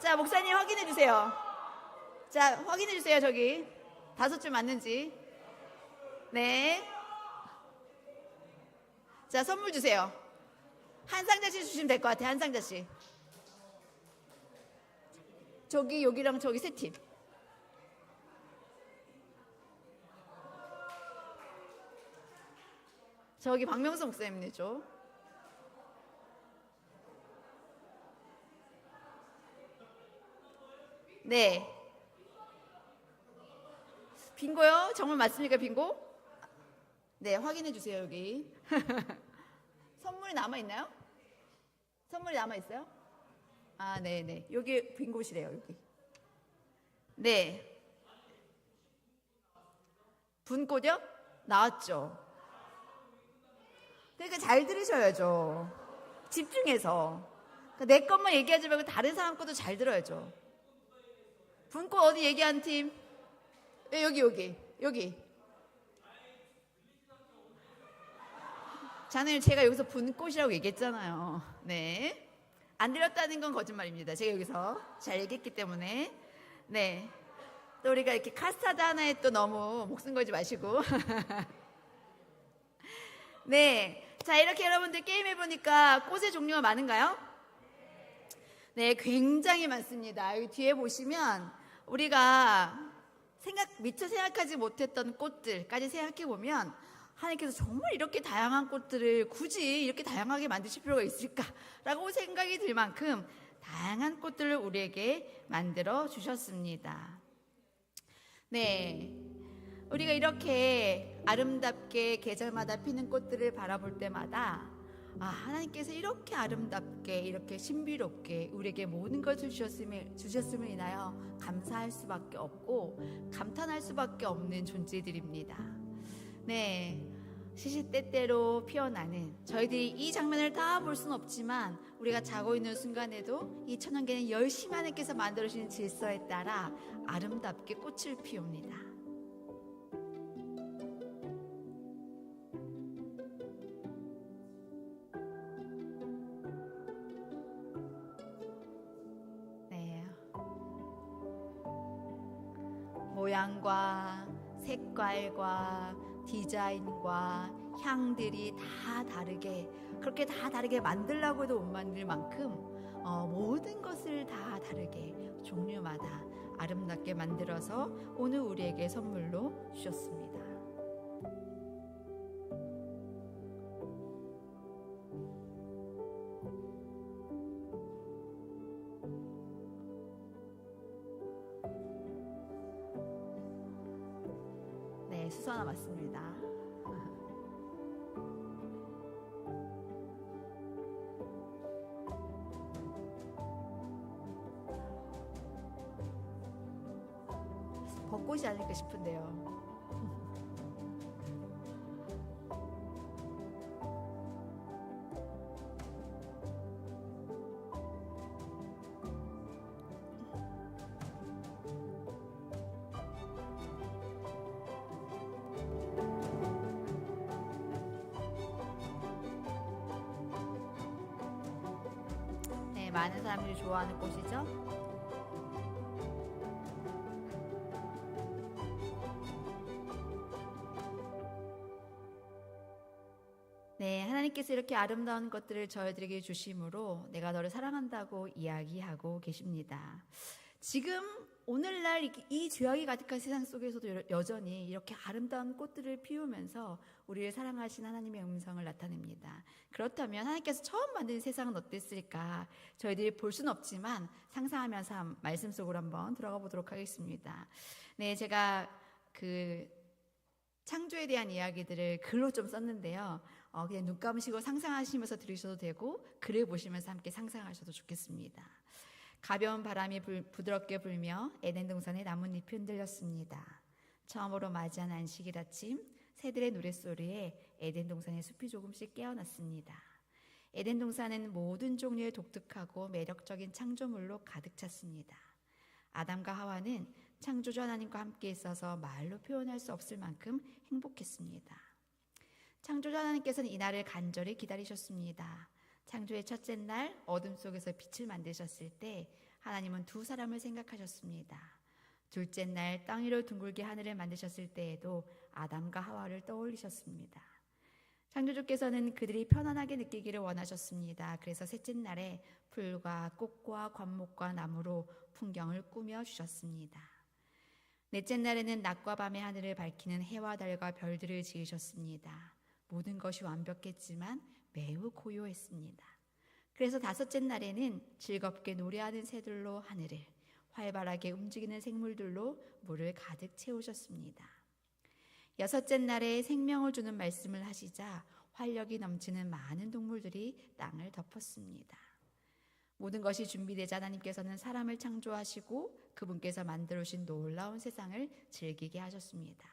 자, 목사님 확인해 주세요. 자, 확인해 주세요. 저기 5줄 맞는지. 네. 자, 선물 주세요. 한 상자씩 주시면 될 것 같아요. 한 상자씩. 저기 여기랑 저기 세 팀. 저기 박명수 목사님이죠. 네. 빙고요? 정말 맞습니까, 빙고? 네, 확인해 주세요, 여기. 선물이 남아있나요? 선물이 남아있어요? 아, 네네. 여기 빙고시래요, 여기. 네. 분꽃이요? 나왔죠. 그러니까 잘 들으셔야죠. 집중해서. 그러니까 내 것만 얘기하지 말고 다른 사람 것도 잘 들어야죠. 분꽃 어디 얘기한 팀? 네, 여기. 자네님, 제가 여기서 분꽃이라고 얘기했잖아요. 네. 안 들렸다는 건 거짓말입니다. 제가 여기서 잘 얘기했기 때문에. 네. 또 우리가 이렇게 카스타드 하나에 또 너무 목숨 걸지 마시고. 네. 자, 이렇게 여러분들 게임 해보니까 꽃의 종류가 많은가요? 네, 굉장히 많습니다. 여기 뒤에 보시면 우리가 미처 생각하지 못했던 꽃들까지 생각해보면 하나님께서 정말 이렇게 다양한 꽃들을 굳이 이렇게 다양하게 만드실 필요가 있을까라고 생각이 들 만큼 다양한 꽃들을 우리에게 만들어 주셨습니다. 네, 우리가 이렇게 아름답게 계절마다 피는 꽃들을 바라볼 때마다 하나님께서 이렇게 아름답게 이렇게 신비롭게 우리에게 모든 것을 주셨음을 인하여 감사할 수밖에 없고 감탄할 수밖에 없는 존재들입니다. 네, 시시때때로 피어나는 저희들이 이 장면을 다 볼 수는 없지만 우리가 자고 있는 순간에도 이 천연계는 열심히 하나님께서 만들어주신 질서에 따라 아름답게 꽃을 피웁니다. 네, 모양과 색깔과 디자인과 향들이 다 다르게 그렇게 다 다르게 만들라고 해도 못 만들 만큼 모든 것을 다 다르게 종류마다 아름답게 만들어서 오늘 우리에게 선물로 주셨습니다. 네, 수서 하나 맞습니다. 벚꽃이 아닐까 싶은데요. 네, 많은 사람들이 좋아하는 꽃이죠. 네, 하나님께서 이렇게 아름다운 것들을 저희들에게 주심으로 내가 너를 사랑한다고 이야기하고 계십니다. 지금 오늘날 이 죄악이 가득한 세상 속에서도 여전히 이렇게 아름다운 꽃들을 피우면서 우리를 사랑하신 하나님의 음성을 나타냅니다. 그렇다면 하나님께서 처음 만든 세상은 어땠을까? 저희들이 볼 수는 없지만 상상하면서 말씀 속으로 한번 들어가 보도록 하겠습니다. 네, 제가 창조에 대한 이야기들을 글로 좀 썼는데요. 그냥 눈 감으시고 상상하시면서 들으셔도 되고 글을 보시면서 함께 상상하셔도 좋겠습니다. 가벼운 바람이 부드럽게 불며 에덴 동산의 나뭇잎이 흔들렸습니다. 처음으로 맞이한 안식일 아침, 새들의 노랫소리에 에덴 동산의 숲이 조금씩 깨어났습니다. 에덴 동산은 모든 종류의 독특하고 매력적인 창조물로 가득 찼습니다. 아담과 하와는 창조주 하나님과 함께 있어서 말로 표현할 수 없을 만큼 행복했습니다. 창조주 하나님께서는 이날을 간절히 기다리셨습니다. 창조의 첫째 날 어둠 속에서 빛을 만드셨을 때 하나님은 두 사람을 생각하셨습니다. 둘째 날 땅 위로 둥글게 하늘을 만드셨을 때에도 아담과 하와를 떠올리셨습니다. 창조주께서는 그들이 편안하게 느끼기를 원하셨습니다. 그래서 셋째 날에 풀과 꽃과 관목과 나무로 풍경을 꾸며 주셨습니다. 넷째 날에는 낮과 밤의 하늘을 밝히는 해와 달과 별들을 지으셨습니다. 모든 것이 완벽했지만 매우 고요했습니다. 그래서 다섯째 날에는 즐겁게 노래하는 새들로 하늘을, 활발하게 움직이는 생물들로 물을 가득 채우셨습니다. 여섯째 날에 생명을 주는 말씀을 하시자 활력이 넘치는 많은 동물들이 땅을 덮었습니다. 모든 것이 준비되자 하나님께서는 사람을 창조하시고 그분께서 만들어주신 놀라운 세상을 즐기게 하셨습니다.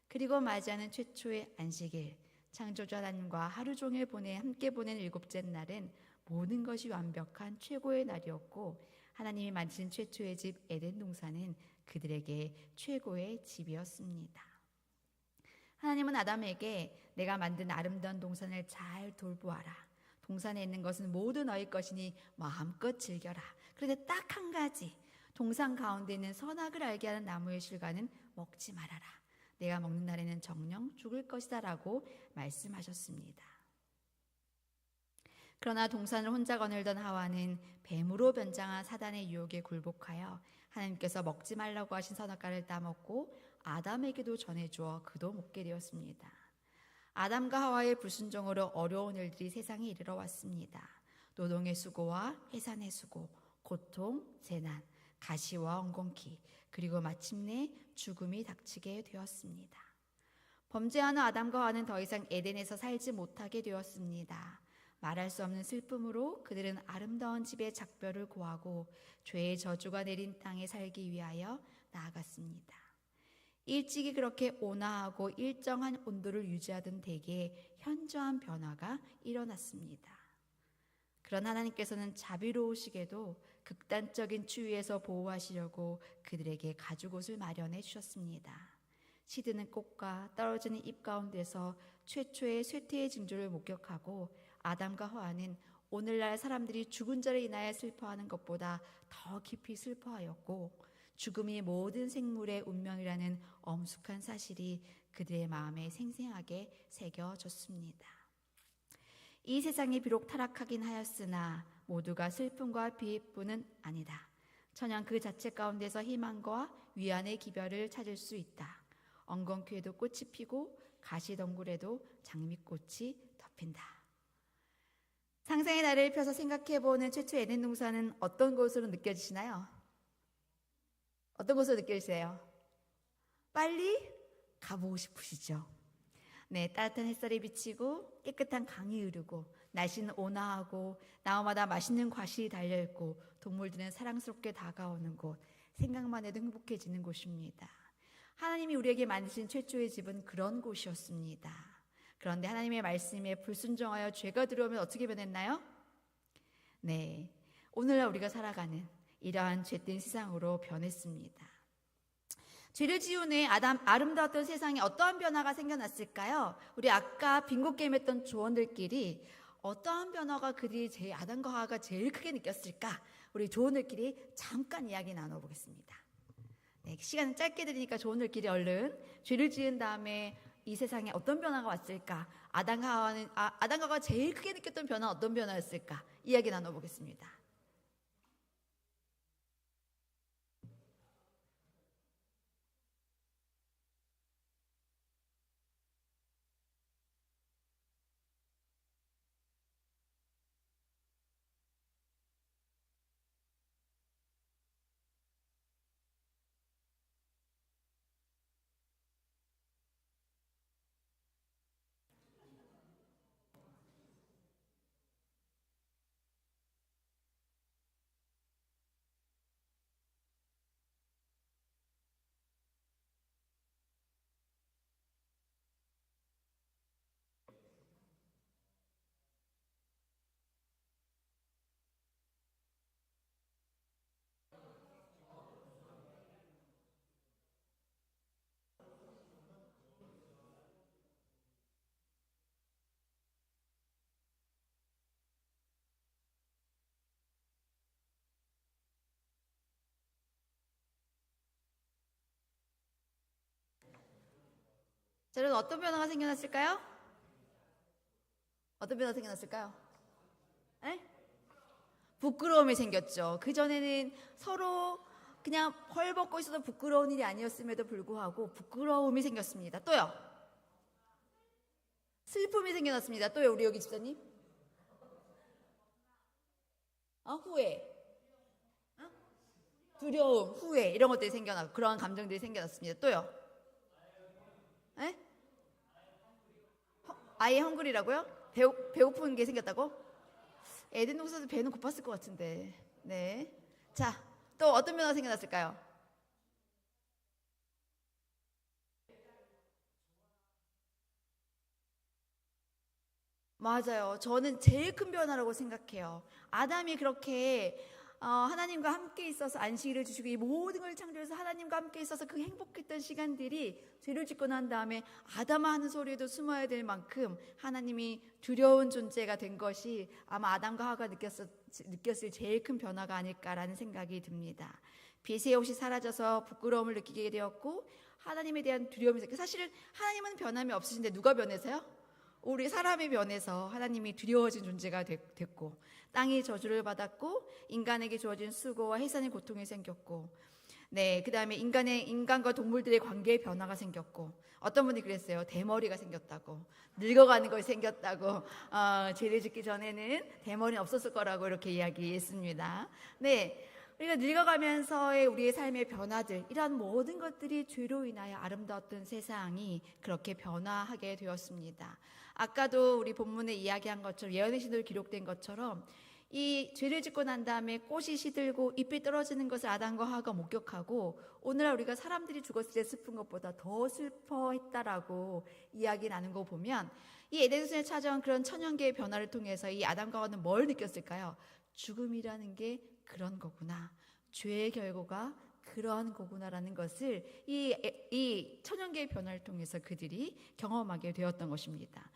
그리고 맞이하는 최초의 안식일, 창조주 하나님과 하루 종일 함께 보낸 일곱째 날은 모든 것이 완벽한 최고의 날이었고, 하나님이 만드신 최초의 집 에덴 동산은 그들에게 최고의 집이었습니다. 하나님은 아담에게 내가 만든 아름다운 동산을 잘 돌보아라. 동산에 있는 것은 모두 너희 것이니 마음껏 즐겨라. 그런데 딱 한 가지, 동산 가운데 있는 선악을 알게 하는 나무의 실과는 먹지 말아라. 내가 먹는 날에는 정녕 죽을 것이다 라고 말씀하셨습니다. 그러나 동산을 혼자 거닐던 하와는 뱀으로 변장한 사단의 유혹에 굴복하여 하나님께서 먹지 말라고 하신 선악과를 따먹고 아담에게도 전해주어 그도 먹게 되었습니다. 아담과 하와의 불순종으로 어려운 일들이 세상에 이르러 왔습니다. 노동의 수고와 해산의 수고, 고통, 재난, 가시와 엉겅퀴, 그리고 마침내 죽음이 닥치게 되었습니다. 범죄하는 아담과 하와는 더 이상 에덴에서 살지 못하게 되었습니다. 말할 수 없는 슬픔으로 그들은 아름다운 집의 작별을 고하고 죄의 저주가 내린 땅에 살기 위하여 나아갔습니다. 일찍이 그렇게 온화하고 일정한 온도를 유지하던 대기에 현저한 변화가 일어났습니다. 그런 하나님께서는 자비로우시게도 극단적인 추위에서 보호하시려고 그들에게 가죽옷을 마련해 주셨습니다. 시드는 꽃과 떨어지는 잎 가운데서 최초의 쇠퇴의 징조를 목격하고 아담과 하와는 오늘날 사람들이 죽은 자를 인하여 슬퍼하는 것보다 더 깊이 슬퍼하였고, 죽음이 모든 생물의 운명이라는 엄숙한 사실이 그들의 마음에 생생하게 새겨졌습니다. 이 세상이 비록 타락하긴 하였으나 모두가 슬픔과 비애뿐은 아니다. 천연 그 자체 가운데서 희망과 위안의 기별을 찾을 수 있다. 엉겅퀴에도 꽃이 피고 가시덩굴에도 장미꽃이 덮인다. 상상의 나를 펴서 생각해보는 최초 에덴 동산은 어떤 곳으로 느껴지시나요? 어떤 곳으로 느껴지세요? 빨리 가보고 싶으시죠? 네, 따뜻한 햇살이 비치고 깨끗한 강이 흐르고 날씨는 온화하고 나무마다 맛있는 과실이 달려있고 동물들은 사랑스럽게 다가오는 곳, 생각만 해도 행복해지는 곳입니다. 하나님이 우리에게 만드신 최초의 집은 그런 곳이었습니다. 그런데 하나님의 말씀에 불순종하여 죄가 들어오면 어떻게 변했나요? 네, 오늘날 우리가 살아가는 이러한 죄된 세상으로 변했습니다. 죄를 지은 후에 아름다웠던 세상에 어떠한 변화가 생겨났을까요? 우리 아까 빙고 게임 했던 조원들끼리 어떠한 변화가 그들이 아담과 하와가 제일 크게 느꼈을까? 우리 조원들끼리 잠깐 이야기 나눠보겠습니다. 네, 시간은 짧게 드리니까 조원들끼리 얼른 죄를 지은 다음에 이 세상에 어떤 변화가 왔을까? 아담과 하와가 제일 크게 느꼈던 변화는 어떤 변화였을까? 이야기 나눠보겠습니다. 자, 여러분 어떤 변화가 생겨났을까요? 어떤 변화가 생겨났을까요? 에? 부끄러움이 생겼죠. 그전에는 서로 그냥 헐벗고 있어도 부끄러운 일이 아니었음에도 불구하고 부끄러움이 생겼습니다. 또요. 슬픔이 생겨났습니다. 또요. 우리 여기 집사님. 후회. 두려움, 후회 이런 것들이 생겨나고 그러한 감정들이 생겨났습니다. 또요. 에? 아예 헝그리라고요? 배고픈 게 생겼다고? 에덴 동산에서 배는 고팠을 것 같은데. 네. 자, 또 어떤 변화가 생겨났을까요? 맞아요. 저는 제일 큰 변화라고 생각해요. 아담이 그렇게 하나님과 함께 있어서 안식일을 주시고 이 모든 걸 창조해서 하나님과 함께 있어서 그 행복했던 시간들이 죄를 짓고 난 다음에 아담아 하는 소리에도 숨어야 될 만큼 하나님이 두려운 존재가 된 것이 아마 아담과 하와가 느꼈을 제일 큰 변화가 아닐까라는 생각이 듭니다. 빛의 옷이 사라져서 부끄러움을 느끼게 되었고 하나님에 대한 두려움이 생겼고, 사실은 하나님은 변함이 없으신데 누가 변해서요? 우리 사람의 면에서 하나님이 두려워진 존재가 됐고, 땅이 저주를 받았고, 인간에게 주어진 수고와 해산의 고통이 생겼고, 네, 그 다음에 인간과 동물들의 관계의 변화가 생겼고, 어떤 분이 그랬어요. 대머리가 생겼다고, 늙어가는 것이 생겼다고, 죄를 짓기 전에는 대머리는 없었을 거라고 이렇게 이야기했습니다. 네. 우리가 늙어가면서의 우리의 삶의 변화들, 이런 모든 것들이 죄로 인하여 아름다웠던 세상이 그렇게 변화하게 되었습니다. 아까도 우리 본문에 이야기한 것처럼, 예언의 시대로 기록된 것처럼 이 죄를 짓고 난 다음에 꽃이 시들고 잎이 떨어지는 것을 아담과 하와가 목격하고, 오늘날 우리가 사람들이 죽었을 때 슬픈 것보다 더 슬퍼했다라고 이야기 나눈 거 보면, 이 에덴성에 찾아온 그런 천연계의 변화를 통해서 이 아담과 하와는 뭘 느꼈을까요? 죽음이라는 게 그런 거구나, 죄의 결과가 그러한 거구나라는 것을 이 천연계의 변화를 통해서 그들이 경험하게 되었던 것입니다.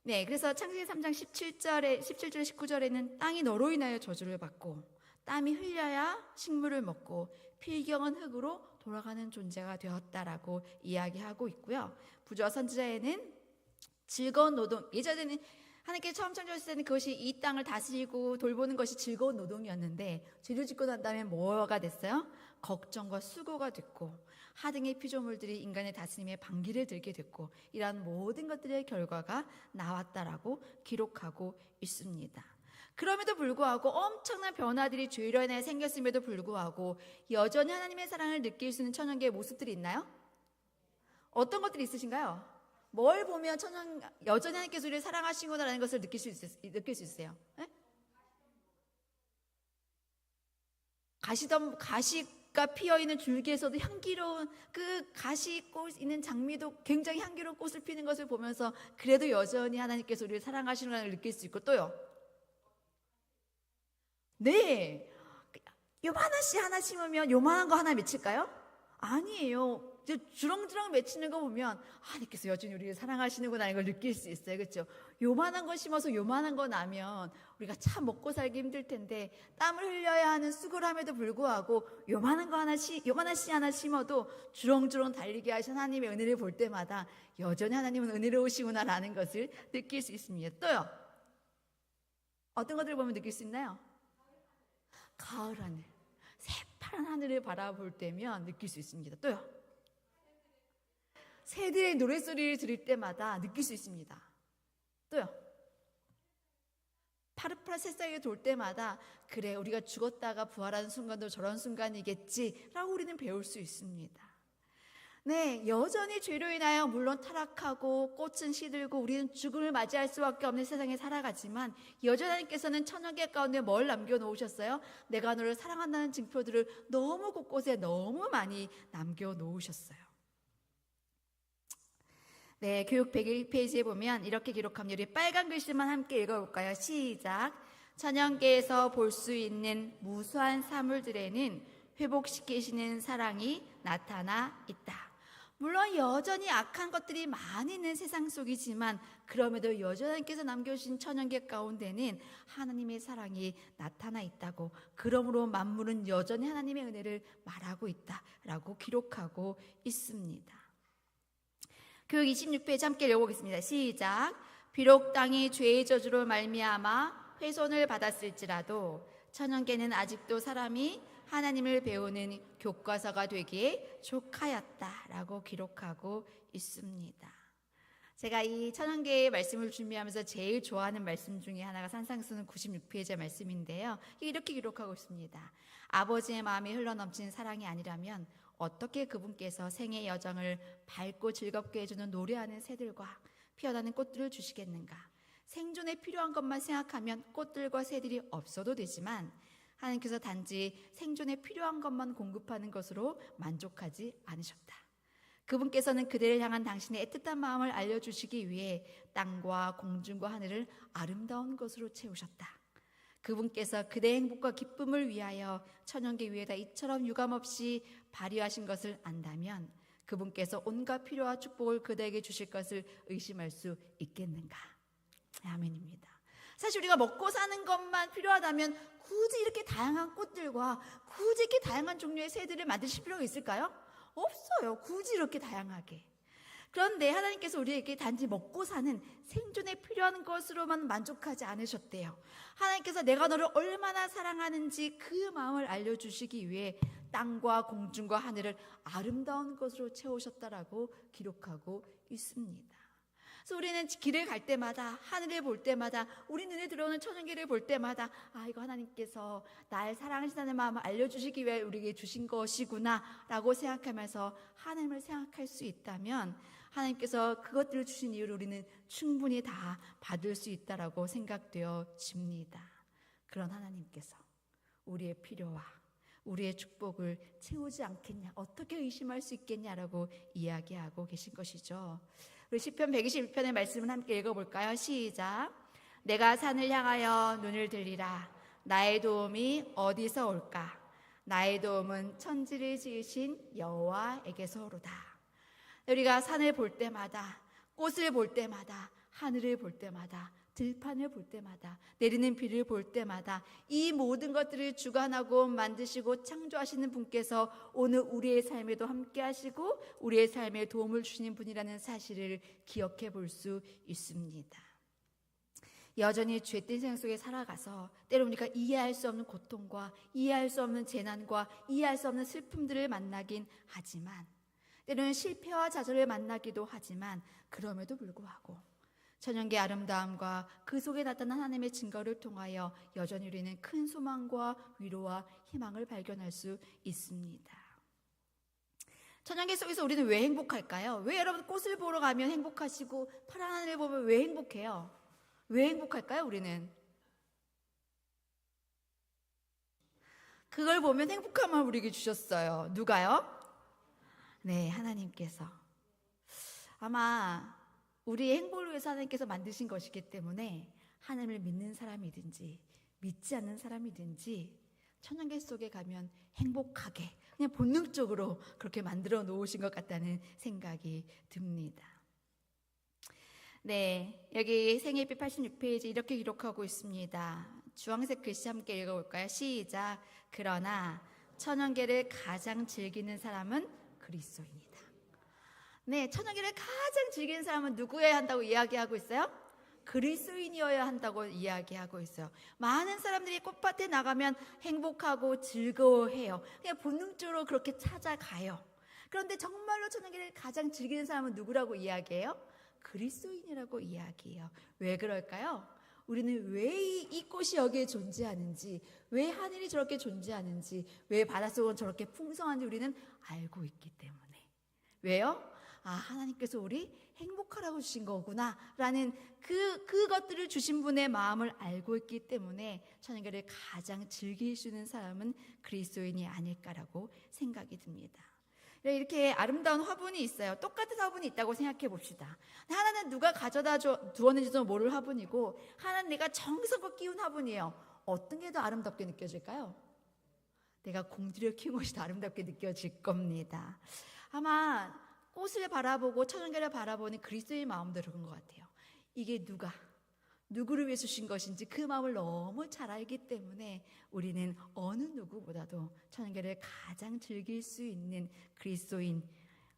네, 그래서 창세기 3장 17절 19절에는 땅이 너로 인하여 저주를 받고 땀이 흘려야 식물을 먹고 필경은 흙으로 돌아가는 존재가 되었다라고 이야기하고 있고요. 부조와 선지자에는 즐거운 노동, 예전에는 하나님께 처음 창조했을 때는 그것이 이 땅을 다스리고 돌보는 것이 즐거운 노동이었는데, 죄를 짓고 난 다음에 뭐가 됐어요? 걱정과 수고가 됐고, 하등의 피조물들이 인간의 다스림에 반기를 들게 됐고, 이러한 모든 것들의 결과가 나왔다라고 기록하고 있습니다. 그럼에도 불구하고 엄청난 변화들이 죄로 인해 생겼음에도 불구하고 여전히 하나님의 사랑을 느낄 수 있는 천연계의 모습들이 있나요? 어떤 것들이 있으신가요? 뭘 보면 여전히 하나님께서 우리를 사랑하시구나라는 것을 느낄 수 있어요? 네? 가시가 피어있는 줄기에서도 향기로운 그 가시꽃 있는 장미도 굉장히 향기로운 꽃을 피는 것을 보면서 그래도 여전히 하나님께서 우리를 사랑하시는 걸 느낄 수 있고, 또요. 네, 요만한 씨 하나 심으면 요만한 거 하나 맺힐까요? 아니에요. 주렁주렁 맺히는 거 보면 하나님께서 여전히 우리를 사랑하시는구나 이걸 느낄 수 있어요. 그렇죠? 요만한 거 심어서 요만한 거 나면 우리가 참 먹고 살기 힘들 텐데, 땀을 흘려야 하는 수고를 함에도 불구하고 요만한 씨 하나 심어도 주렁주렁 달리게 하신 하나님의 은혜를 볼 때마다 여전히 하나님은 은혜로우시구나라는 것을 느낄 수 있습니다. 또요. 어떤 것들을 보면 느낄 수 있나요? 가을 하늘, 새파란 하늘을 바라볼 때면 느낄 수 있습니다. 또요. 새들의 노랫소리를 들을 때마다 느낄 수 있습니다. 또요. 파릇파릇 새싹이 돌 때마다 그래, 우리가 죽었다가 부활하는 순간도 저런 순간이겠지라고 우리는 배울 수 있습니다. 네, 여전히 죄로 인하여 물론 타락하고 꽃은 시들고 우리는 죽음을 맞이할 수밖에 없는 세상에 살아가지만, 여전히 하나님께서는 천연계 가운데 뭘 남겨놓으셨어요? 내가 너를 사랑한다는 증표들을 너무 곳곳에 너무 많이 남겨놓으셨어요. 네, 교육 101페이지에 보면 이렇게 기록합니다. 우리 빨간 글씨만 함께 읽어볼까요? 시작. 천연계에서 볼 수 있는 무수한 사물들에는 회복시키시는 사랑이 나타나 있다. 물론 여전히 악한 것들이 많이 있는 세상 속이지만, 그럼에도 여전히 하나님께서 남겨주신 천연계 가운데는 하나님의 사랑이 나타나 있다고, 그러므로 만물은 여전히 하나님의 은혜를 말하고 있다라고 기록하고 있습니다. 교육 26페이지 함께 읽어보겠습니다. 시작. 비록 땅이 죄의 저주로 말미암아 훼손을 받았을지라도 천연계는 아직도 사람이 하나님을 배우는 교과서가 되기에 족하였다라고 기록하고 있습니다. 제가 이 천연계의 말씀을 준비하면서 제일 좋아하는 말씀 중에 하나가 산상수훈 96페이지의 말씀인데요. 이렇게 기록하고 있습니다. 아버지의 마음이 흘러넘치는 사랑이 아니라면 어떻게 그분께서 생의 여정을 밝고 즐겁게 해주는 노래하는 새들과 피어나는 꽃들을 주시겠는가? 생존에 필요한 것만 생각하면 꽃들과 새들이 없어도 되지만 하나님께서 단지 생존에 필요한 것만 공급하는 것으로 만족하지 않으셨다. 그분께서는 그들을 향한 당신의 애틋한 마음을 알려주시기 위해 땅과 공중과 하늘을 아름다운 것으로 채우셨다. 그분께서 그대의 행복과 기쁨을 위하여 천연계 위에다 이처럼 유감없이 발휘하신 것을 안다면 그분께서 온갖 필요와 축복을 그대에게 주실 것을 의심할 수 있겠는가? 아멘입니다. 사실 우리가 먹고 사는 것만 필요하다면 굳이 이렇게 다양한 꽃들과 굳이 이렇게 다양한 종류의 새들을 만드실 필요가 있을까요? 없어요. 굳이 이렇게 다양하게. 그런데 하나님께서 우리에게 단지 먹고 사는 생존에 필요한 것으로만 만족하지 않으셨대요. 하나님께서 내가 너를 얼마나 사랑하는지 그 마음을 알려주시기 위해 땅과 공중과 하늘을 아름다운 것으로 채우셨다라고 기록하고 있습니다. 그래서 우리는 길을 갈 때마다, 하늘을 볼 때마다, 우리 눈에 들어오는 천연계를 볼 때마다 이거 하나님께서 날 사랑하신다는 마음을 알려주시기 위해 우리에게 주신 것이구나 라고 생각하면서 하나님을 생각할 수 있다면 하나님께서 그것들을 주신 이유를 우리는 충분히 다 받을 수 있다라고 생각되어집니다. 그런 하나님께서 우리의 필요와 우리의 축복을 채우지 않겠냐, 어떻게 의심할 수 있겠냐라고 이야기하고 계신 것이죠. 우리 시편 121편의 말씀을 함께 읽어볼까요? 시작. 내가 산을 향하여 눈을 들리라. 나의 도움이 어디서 올까? 나의 도움은 천지를 지으신 여호와에게서 오로다. 우리가 산을 볼 때마다, 꽃을 볼 때마다, 하늘을 볼 때마다, 들판을 볼 때마다, 내리는 비를 볼 때마다 이 모든 것들을 주관하고 만드시고 창조하시는 분께서 오늘 우리의 삶에도 함께 하시고 우리의 삶에 도움을 주시는 분이라는 사실을 기억해 볼 수 있습니다. 여전히 죄된 세상 속에 살아가서 때로 우리가 이해할 수 없는 고통과 이해할 수 없는 재난과 이해할 수 없는 슬픔들을 만나긴 하지만 때로는 실패와 좌절을 만나기도 하지만 그럼에도 불구하고 천연계 아름다움과 그 속에 나타난 하나님의 증거를 통하여 여전히 우리는 큰 소망과 위로와 희망을 발견할 수 있습니다. 천연계 속에서 우리는 왜 행복할까요? 왜 여러분 꽃을 보러 가면 행복하시고 파란 하늘을 보면 왜 행복해요? 왜 행복할까요? 우리는 그걸 보면 행복함을 우리에게 주셨어요. 누가요? 네, 하나님께서. 아마 우리의 행복을 위해서 하나님께서 만드신 것이기 때문에 하나님을 믿는 사람이든지 믿지 않는 사람이든지 천연계 속에 가면 행복하게 그냥 본능적으로 그렇게 만들어 놓으신 것 같다는 생각이 듭니다. 네, 여기 생애빛 86페이지 이렇게 기록하고 있습니다. 주황색 글씨 함께 읽어볼까요? 시작. 그러나 천연계를 가장 즐기는 사람은 그리스도입니다. 네, 천연계를 가장 즐기는 사람은 누구여야 한다고 이야기하고 있어요? 그리스도인이어야 한다고 이야기하고 있어요. 많은 사람들이 꽃밭에 나가면 행복하고 즐거워해요. 그냥 본능적으로 그렇게 찾아가요. 그런데 정말로 천연계를 가장 즐기는 사람은 누구라고 이야기해요? 그리스도인이라고 이야기해요. 왜 그럴까요? 우리는 왜 이 꽃이 여기에 존재하는지, 왜 하늘이 저렇게 존재하는지, 왜 바닷속은 저렇게 풍성한지 우리는 알고 있기 때문에. 왜요? 하나님께서 우리 행복하라고 주신 거구나 라는 그것들을 주신 분의 마음을 알고 있기 때문에 천연계를 가장 즐길 수 있는 사람은 그리스도인이 아닐까라고 생각이 듭니다. 이렇게 아름다운 화분이 있어요. 똑같은 화분이 있다고 생각해 봅시다. 하나는 누가 가져다 두었는지도 모를 화분이고 하나는 내가 정성껏 끼운 화분이에요. 어떤 게 더 아름답게 느껴질까요? 내가 공들여 키운 것이 더 아름답게 느껴질 겁니다. 아마 꽃을 바라보고 천연계를 바라보는 그리스도의 마음도 그런 것 같아요. 이게 누구를 위해 주신 것인지 그 마음을 너무 잘 알기 때문에 우리는 어느 누구보다도 천연계를 가장 즐길 수 있는 그리스도인,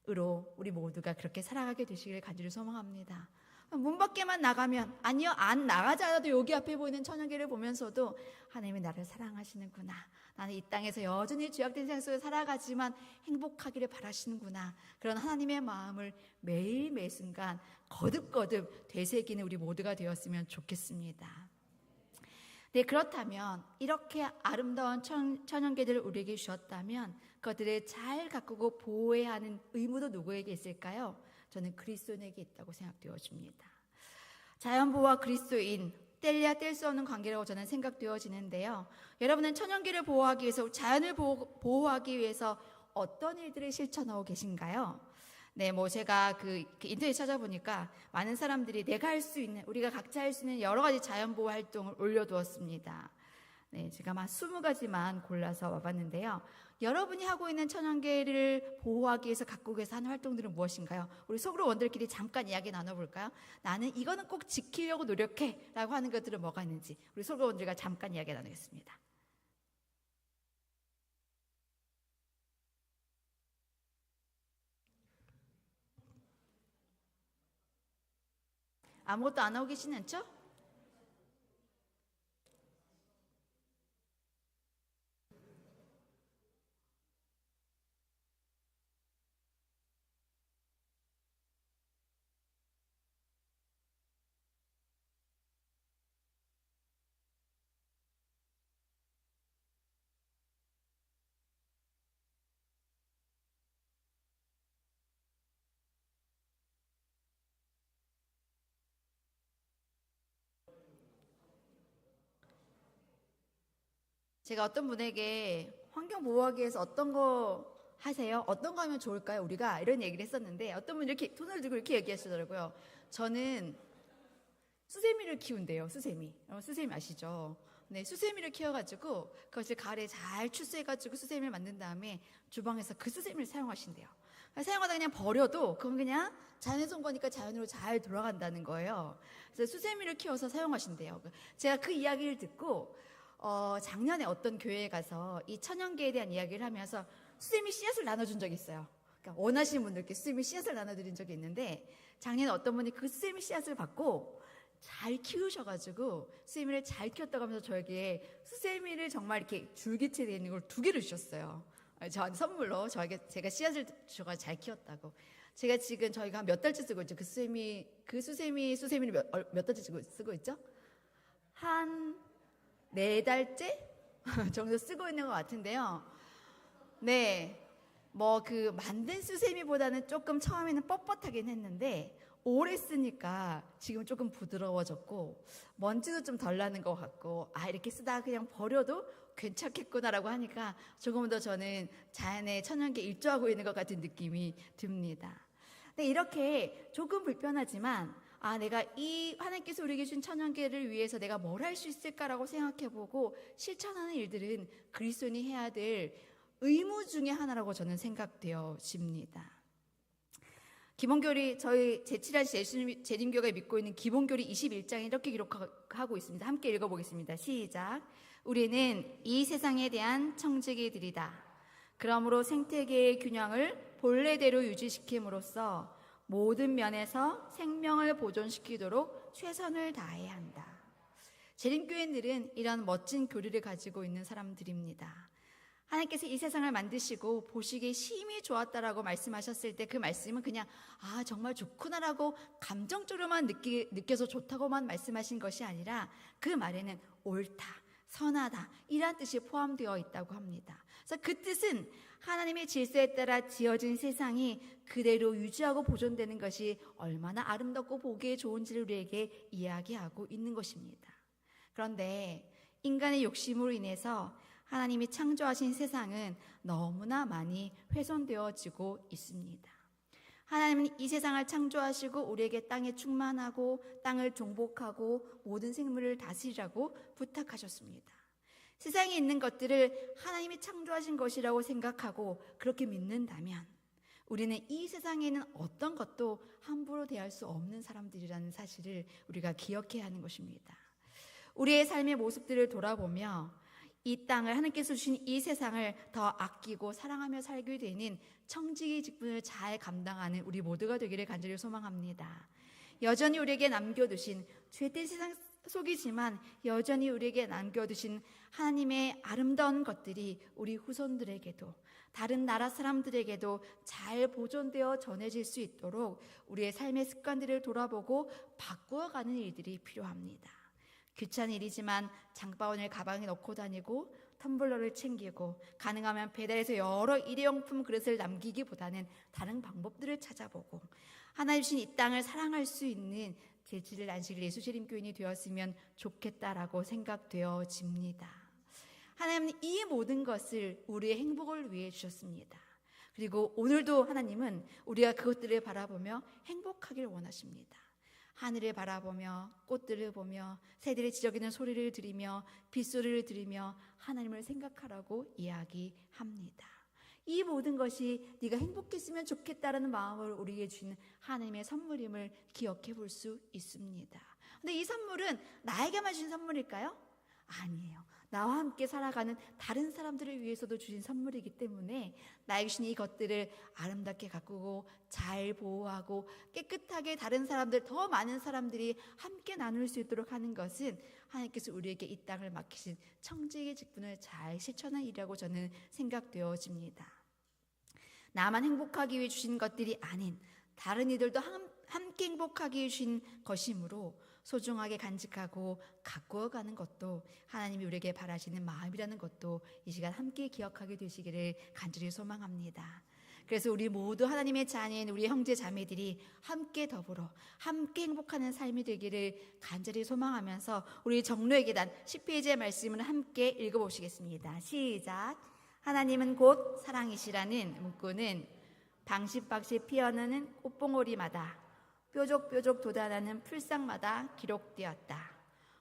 우리 모두가 그렇게 살아가게 되시기를 간절히 소망합니다. 문 밖에만 나가면, 아니요, 안 나가지 않아도 여기 앞에 보이는 천연계를 보면서도 하나님이 나를 사랑하시는구나, 나는 이 땅에서 여전히 죄악된 세상 속에 살아가지만 행복하기를 바라시는구나, 그런 하나님의 마음을 매일 매 순간 거듭거듭 되새기는 우리 모두가 되었으면 좋겠습니다. 네, 그렇다면 이렇게 아름다운 천연계들을 우리에게 주셨다면 그것들을 잘 가꾸고 보호해야 하는 의무도 누구에게 있을까요? 저는 그리스도인에게 있다고 생각되어집니다. 자연보호와 그리스도인, 뗄래야 뗄 수 없는 관계라고 저는 생각되어지는데요. 여러분은 천연계를 보호하기 위해서, 자연을 보호하기 위해서 어떤 일들을 실천하고 계신가요? 네, 제가 그 인터넷 찾아보니까 많은 사람들이 내가 할 수 있는, 우리가 각자 할 수 있는 여러 가지 자연보호 활동을 올려두었습니다. 네, 제가 막 20가지만 골라서 와봤는데요. 여러분이 하고 있는 천연계를 보호하기 위해서 가꾸기 위해서 하는 활동들은 무엇인가요? 우리 속으로 원들끼리 잠깐 이야기 나눠볼까요? 나는 이거는 꼭 지키려고 노력해 라고 하는 것들은 뭐가 있는지 우리 속으로 원들과 잠깐 이야기 나누겠습니다. 아무것도 안 하고 계시는 않죠? 제가 어떤 분에게 환경 보호하기 위해서 어떤 거 하세요? 어떤 거 하면 좋을까요? 우리가 이런 얘기를 했었는데 어떤 분이 이렇게 손을 들고 이렇게 얘기하시더라고요. 저는 수세미를 키운대요. 수세미 아시죠? 네, 수세미를 키워가지고 그것을 가을에 잘 추수해가지고 수세미를 만든 다음에 주방에서 그 수세미를 사용하신대요. 사용하다 그냥 버려도 그건 그냥 자연에서 온 거니까 자연으로 잘 돌아간다는 거예요. 그래서 수세미를 키워서 사용하신대요. 제가 그 이야기를 듣고 작년에 어떤 교회에 가서 이 천연계에 대한 이야기를 하면서 수세미 씨앗을 나눠준 적이 있어요. 그러니까 원하시는 분들께 수세미 씨앗을 나눠드린 적이 있는데 작년에 어떤 분이 그 수세미 씨앗을 받고 잘 키우셔가지고 수세미를 잘 키웠다고 하면서 저에게 수세미를 정말 이렇게 줄기채 되어 있는 걸 2개를 주셨어요. 저한테 선물로 제가 씨앗을 주셔서 잘 키웠다고. 제가 지금 저희가 몇 달째 쓰고 있죠. 그 수세미를 몇 달째 쓰고 있죠? 한 4달째 정도 쓰고 있는 것 같은데요. 네, 만든 수세미보다는 조금 처음에는 뻣뻣하긴 했는데 오래 쓰니까 지금 조금 부드러워졌고 먼지도 좀 덜 나는 것 같고 이렇게 쓰다가 그냥 버려도 괜찮겠구나라고 하니까 조금 더 저는 자연의 천연계 일조하고 있는 것 같은 느낌이 듭니다. 네, 이렇게 조금 불편하지만 내가 이 하나님께서 우리에게 준 천연계를 위해서 내가 뭘 할 수 있을까라고 생각해보고 실천하는 일들은 그리스도인이 해야 될 의무 중에 하나라고 저는 생각되어집니다. 기본교리, 저희 제7할 재림교가 믿고 있는 기본교리 21장에 이렇게 기록하고 있습니다. 함께 읽어보겠습니다. 시작. 우리는 이 세상에 대한 청지기들이다. 그러므로 생태계의 균형을 본래대로 유지시킴으로써 모든 면에서 생명을 보존시키도록 최선을 다해야 한다. 재림교인들은 이런 멋진 교리를 가지고 있는 사람들입니다. 하나님께서 이 세상을 만드시고 보시기에 심히 좋았다라고 말씀하셨을 때 그 말씀은 그냥 정말 좋구나라고 감정적으로만 느껴서 좋다고만 말씀하신 것이 아니라 그 말에는 옳다, 선하다 이란 뜻이 포함되어 있다고 합니다. 그래서 그 뜻은 하나님의 질서에 따라 지어진 세상이 그대로 유지하고 보존되는 것이 얼마나 아름답고 보기에 좋은지를 우리에게 이야기하고 있는 것입니다. 그런데 인간의 욕심으로 인해서 하나님이 창조하신 세상은 너무나 많이 훼손되어지고 있습니다. 하나님은 이 세상을 창조하시고 우리에게 땅에 충만하고 땅을 정복하고 모든 생물을 다스리라고 부탁하셨습니다. 세상에 있는 것들을 하나님이 창조하신 것이라고 생각하고 그렇게 믿는다면 우리는 이 세상에 있는 어떤 것도 함부로 대할 수 없는 사람들이라는 사실을 우리가 기억해야 하는 것입니다. 우리의 삶의 모습들을 돌아보며 이 땅을, 하나님께서 주신 이 세상을 더 아끼고 사랑하며 살게 되는 청지기 직분을 잘 감당하는 우리 모두가 되기를 간절히 소망합니다. 여전히 우리에게 남겨두신 죄된 세상 속이지만 여전히 우리에게 남겨두신 하나님의 아름다운 것들이 우리 후손들에게도 다른 나라 사람들에게도 잘 보존되어 전해질 수 있도록 우리의 삶의 습관들을 돌아보고 바꾸어가는 일들이 필요합니다. 귀찮은 일이지만 장바구니를 가방에 넣고 다니고 텀블러를 챙기고 가능하면 배달해서 여러 일회용품 그릇을 남기기보다는 다른 방법들을 찾아보고 하나님 주신 이 땅을 사랑할 수 있는 제7일 안식일 예수재림 교인이 되었으면 좋겠다라고 생각되어집니다. 하나님은 이 모든 것을 우리의 행복을 위해 주셨습니다. 그리고 오늘도 하나님은 우리가 그것들을 바라보며 행복하길 원하십니다. 하늘을 바라보며 꽃들을 보며 새들이 지저귀는 소리를 들으며 빗소리를 들으며 하나님을 생각하라고 이야기합니다. 이 모든 것이 네가 행복했으면 좋겠다라는 마음을 우리에게 주신 하나님의 선물임을 기억해 볼 수 있습니다. 근데 이 선물은 나에게만 주신 선물일까요? 아니에요. 나와 함께 살아가는 다른 사람들을 위해서도 주신 선물이기 때문에 나에게 주신 이 것들을 아름답게 가꾸고 잘 보호하고 깨끗하게 다른 사람들, 더 많은 사람들이 함께 나눌 수 있도록 하는 것은 하나님께서 우리에게 이 땅을 맡기신 청지기의 직분을 잘 실천한 일이라고 저는 생각되어집니다. 나만 행복하기 위해 주신 것들이 아닌 다른 이들도 함께 행복하기 위해 주신 것이므로 소중하게 간직하고 가꾸어가는 것도 하나님이 우리에게 바라시는 마음이라는 것도 이 시간 함께 기억하게 되시기를 간절히 소망합니다. 그래서 우리 모두 하나님의 자녀인 우리 형제 자매들이 함께 더불어 함께 행복하는 삶이 되기를 간절히 소망하면서 우리 정로의 계단 10페이지의 말씀을 함께 읽어보시겠습니다. 시작. 하나님은 곧 사랑이시라는 문구는 방십방십 피어나는 꽃봉오리마다 뾰족뾰족 돋아나는 풀상마다 기록되었다.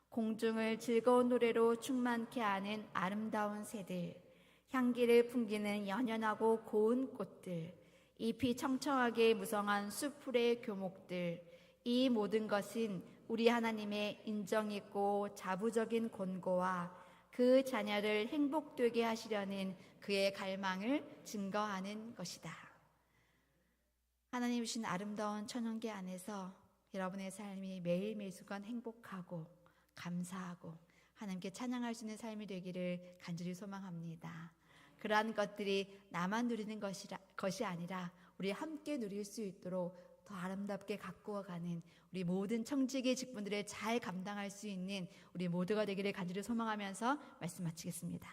공중을 즐거운 노래로 충만케 하는 아름다운 새들, 향기를 풍기는 연연하고 고운 꽃들, 잎이 청청하게 무성한 수풀의 교목들, 이 모든 것은 우리 하나님의 인정있고 자부적인 권고와 그 자녀를 행복되게 하시려는 그의 갈망을 증거하는 것이다. 하나님 주신 아름다운 천연계 안에서 여러분의 삶이 매일매일 순간 행복하고 감사하고 하나님께 찬양할 수 있는 삶이 되기를 간절히 소망합니다. 그러한 것들이 나만 누리는 것이 아니라 우리 함께 누릴 수 있도록 더 아름답게 가꾸어가는 우리 모든 청지기 직분들을 잘 감당할 수 있는 우리 모두가 되기를 간절히 소망하면서 말씀 마치겠습니다.